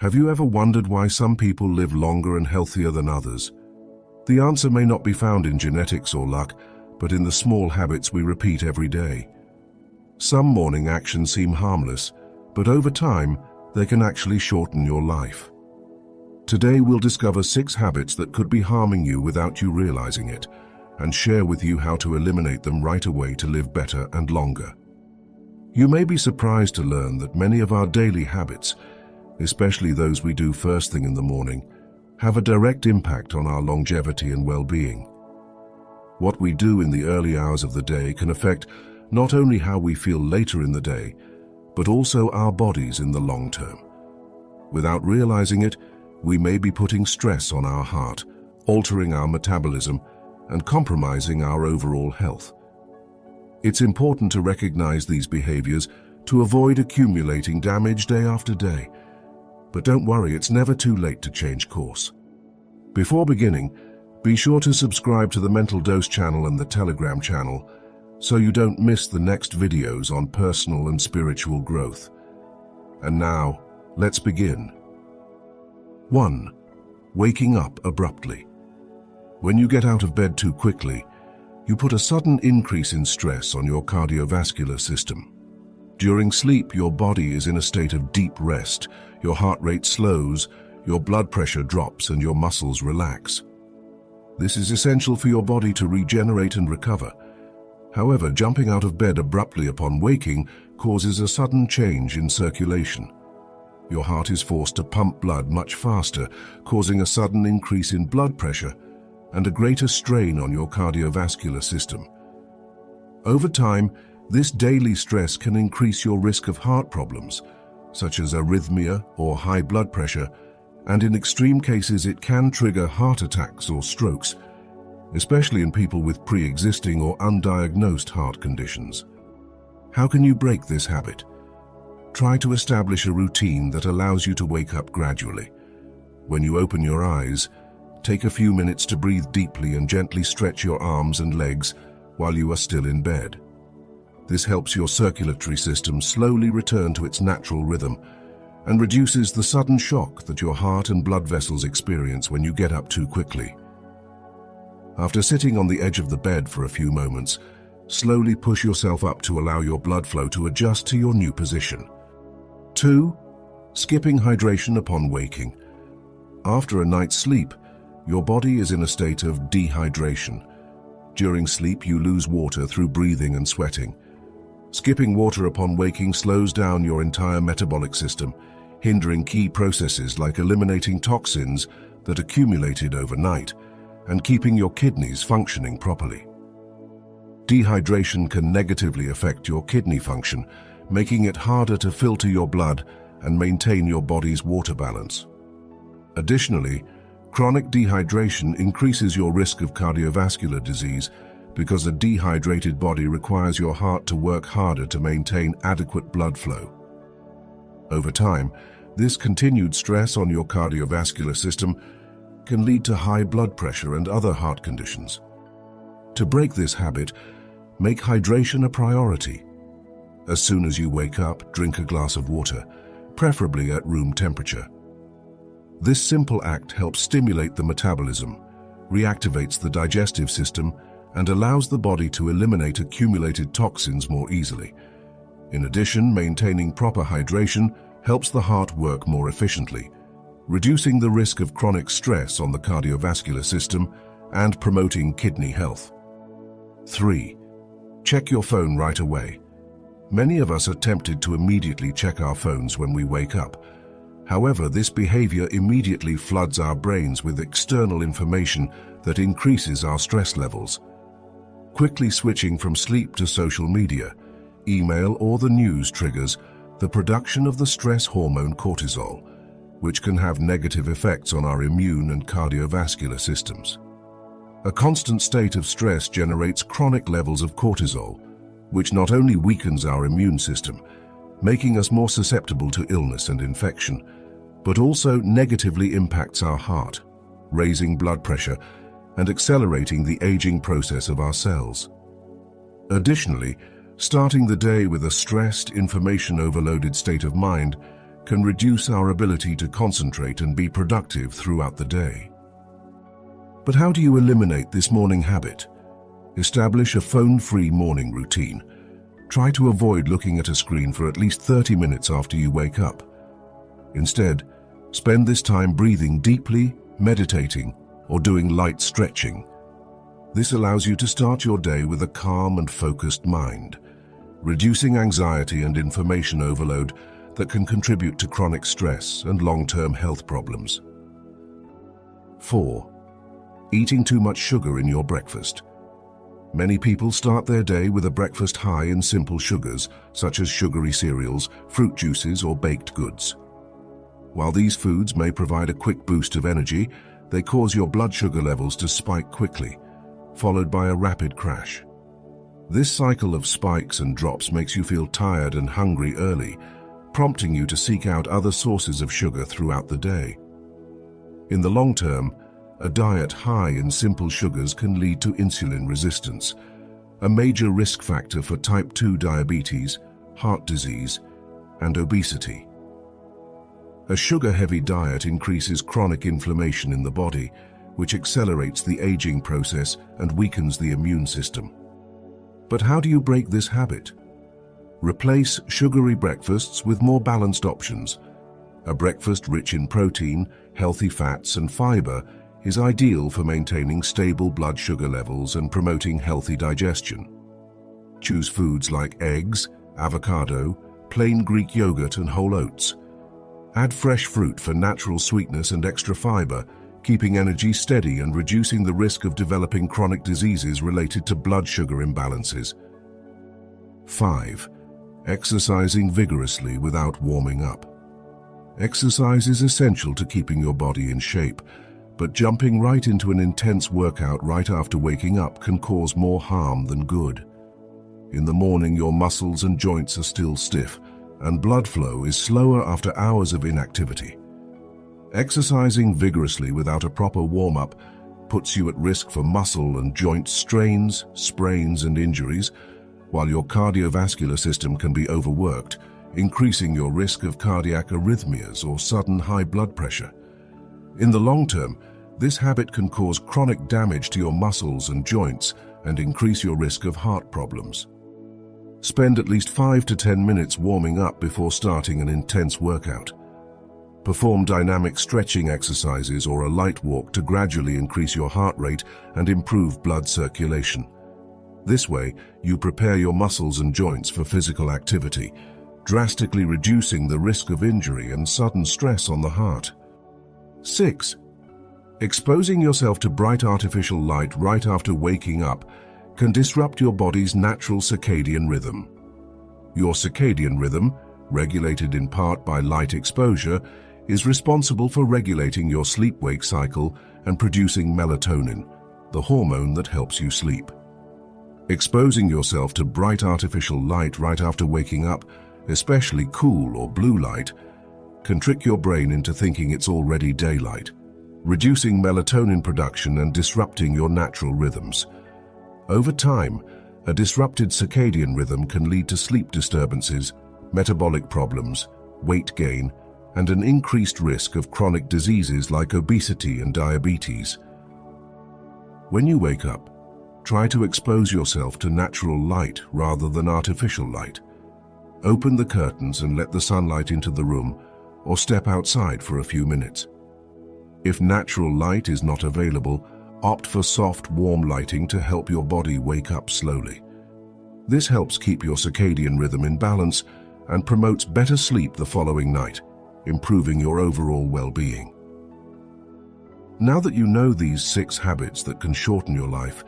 Have you ever wondered why some people live longer and healthier than others? The answer may not be found in genetics or luck, but in the small habits we repeat every day. Some morning actions seem harmless, but over time, they can actually shorten your life. Today we'll discover 6 habits that could be harming you without you realizing it, and share with you how to eliminate them right away to live better and longer. You may be surprised to learn that many of our daily habits, especially those we do first thing in the morning, have a direct impact on our longevity and well-being. What we do in the early hours of the day can affect not only how we feel later in the day, but also our bodies in the long term. Without realizing it, we may be putting stress on our heart, altering our metabolism, and compromising our overall health. It's important to recognize these behaviors to avoid accumulating damage day after day. But don't worry, it's never too late to change course. Before beginning, be sure to subscribe to the Mental Dose channel and the Telegram channel so you don't miss the next videos on personal and spiritual growth. And now, let's begin. 1. Waking up abruptly. When you get out of bed too quickly, you put a sudden increase in stress on your cardiovascular system. During sleep, your body is in a state of deep rest, your heart rate slows, your blood pressure drops, and your muscles relax. This is essential for your body to regenerate and recover. However, jumping out of bed abruptly upon waking causes a sudden change in circulation. Your heart is forced to pump blood much faster, causing a sudden increase in blood pressure and a greater strain on your cardiovascular system. Over time, this daily stress can increase your risk of heart problems, such as arrhythmia or high blood pressure, and in extreme cases it can trigger heart attacks or strokes, especially in people with pre-existing or undiagnosed heart conditions. How can you break this habit? Try to establish a routine that allows you to wake up gradually. When you open your eyes, take a few minutes to breathe deeply and gently stretch your arms and legs while you are still in bed. This helps your circulatory system slowly return to its natural rhythm and reduces the sudden shock that your heart and blood vessels experience when you get up too quickly. After sitting on the edge of the bed for a few moments, slowly push yourself up to allow your blood flow to adjust to your new position. 2. Skipping hydration upon waking. After a night's sleep, your body is in a state of dehydration. During sleep, you lose water through breathing and sweating. Skipping water upon waking slows down your entire metabolic system, hindering key processes like eliminating toxins that accumulated overnight and keeping your kidneys functioning properly. Dehydration can negatively affect your kidney function, making it harder to filter your blood and maintain your body's water balance. Additionally, chronic dehydration increases your risk of cardiovascular disease because a dehydrated body requires your heart to work harder to maintain adequate blood flow. Over time, this continued stress on your cardiovascular system can lead to high blood pressure and other heart conditions. To break this habit, make hydration a priority. As soon as you wake up, drink a glass of water, preferably at room temperature. This simple act helps stimulate the metabolism, reactivates the digestive system, and allows the body to eliminate accumulated toxins more easily. In addition, maintaining proper hydration helps the heart work more efficiently, reducing the risk of chronic stress on the cardiovascular system and promoting kidney health. 3. Check your phone right away. Many of us are tempted to immediately check our phones when we wake up. However, this behavior immediately floods our brains with external information that increases our stress levels. Quickly switching from sleep to social media, email, or the news triggers the production of the stress hormone cortisol, which can have negative effects on our immune and cardiovascular systems. A constant state of stress generates chronic levels of cortisol, which not only weakens our immune system, making us more susceptible to illness and infection, but also negatively impacts our heart, raising blood pressure and accelerating the aging process of our cells. Additionally, starting the day with a stressed, information-overloaded state of mind can reduce our ability to concentrate and be productive throughout the day. But how do you eliminate this morning habit? Establish a phone-free morning routine. Try to avoid looking at a screen for at least 30 minutes after you wake up. Instead, spend this time breathing deeply, meditating, or doing light stretching. This allows you to start your day with a calm and focused mind, reducing anxiety and information overload that can contribute to chronic stress and long-term health problems. 4. Eating too much sugar in your breakfast. Many people start their day with a breakfast high in simple sugars, such as sugary cereals, fruit juices, or baked goods. While these foods may provide a quick boost of energy, they cause your blood sugar levels to spike quickly, followed by a rapid crash. This cycle of spikes and drops makes you feel tired and hungry early, prompting you to seek out other sources of sugar throughout the day. In the long term, a diet high in simple sugars can lead to insulin resistance, a major risk factor for type 2 diabetes, heart disease, and obesity. A sugar-heavy diet increases chronic inflammation in the body, which accelerates the aging process and weakens the immune system. But how do you break this habit? Replace sugary breakfasts with more balanced options. A breakfast rich in protein, healthy fats, and fiber is ideal for maintaining stable blood sugar levels and promoting healthy digestion. Choose foods like eggs, avocado, plain Greek yogurt, and whole oats. Add fresh fruit for natural sweetness and extra fiber, keeping energy steady and reducing the risk of developing chronic diseases related to blood sugar imbalances. 5. Exercising vigorously without warming up. Exercise is essential to keeping your body in shape, but jumping right into an intense workout right after waking up can cause more harm than good. In the morning, your muscles and joints are still stiff, and blood flow is slower after hours of inactivity. Exercising vigorously without a proper warm-up puts you at risk for muscle and joint strains, sprains, and injuries, while your cardiovascular system can be overworked, increasing your risk of cardiac arrhythmias or sudden high blood pressure. In the long term, this habit can cause chronic damage to your muscles and joints and increase your risk of heart problems. Spend at least 5 to 10 minutes warming up before starting an intense workout. Perform dynamic stretching exercises or a light walk to gradually increase your heart rate and improve blood circulation. This way, you prepare your muscles and joints for physical activity, drastically reducing the risk of injury and sudden stress on the heart. 6. Exposing yourself to bright artificial light right after waking up can disrupt your body's natural circadian rhythm. Your circadian rhythm, regulated in part by light exposure, is responsible for regulating your sleep-wake cycle and producing melatonin, the hormone that helps you sleep. Exposing yourself to bright artificial light right after waking up, especially cool or blue light, can trick your brain into thinking it's already daylight, reducing melatonin production and disrupting your natural rhythms. Over time, a disrupted circadian rhythm can lead to sleep disturbances, metabolic problems, weight gain, and an increased risk of chronic diseases like obesity and diabetes. When you wake up, try to expose yourself to natural light rather than artificial light. Open the curtains and let the sunlight into the room, or step outside for a few minutes. If natural light is not available, opt for soft, warm lighting to help your body wake up slowly. This helps keep your circadian rhythm in balance and promotes better sleep the following night, improving your overall well-being. Now that you know these 6 habits that can shorten your life,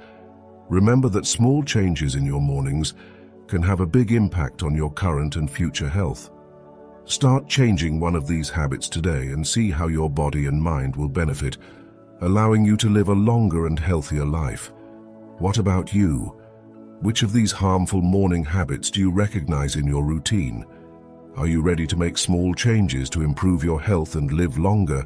remember that small changes in your mornings can have a big impact on your current and future health. Start changing one of these habits today and see how your body and mind will benefit, allowing you to live a longer and healthier life. What about you? Which of these harmful morning habits do you recognize in your routine? Are you ready to make small changes to improve your health and live longer?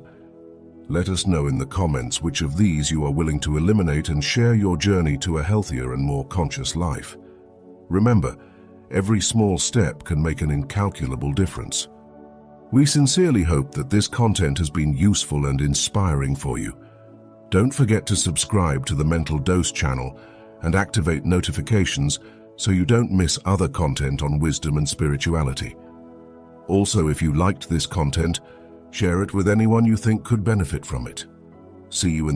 Let us know in the comments which of these you are willing to eliminate and share your journey to a healthier and more conscious life. Remember, every small step can make an incalculable difference. We sincerely hope that this content has been useful and inspiring for you. Don't forget to subscribe to the Mental Dose channel and activate notifications so you don't miss other content on wisdom and spirituality. Also, if you liked this content, share it with anyone you think could benefit from it. See you in the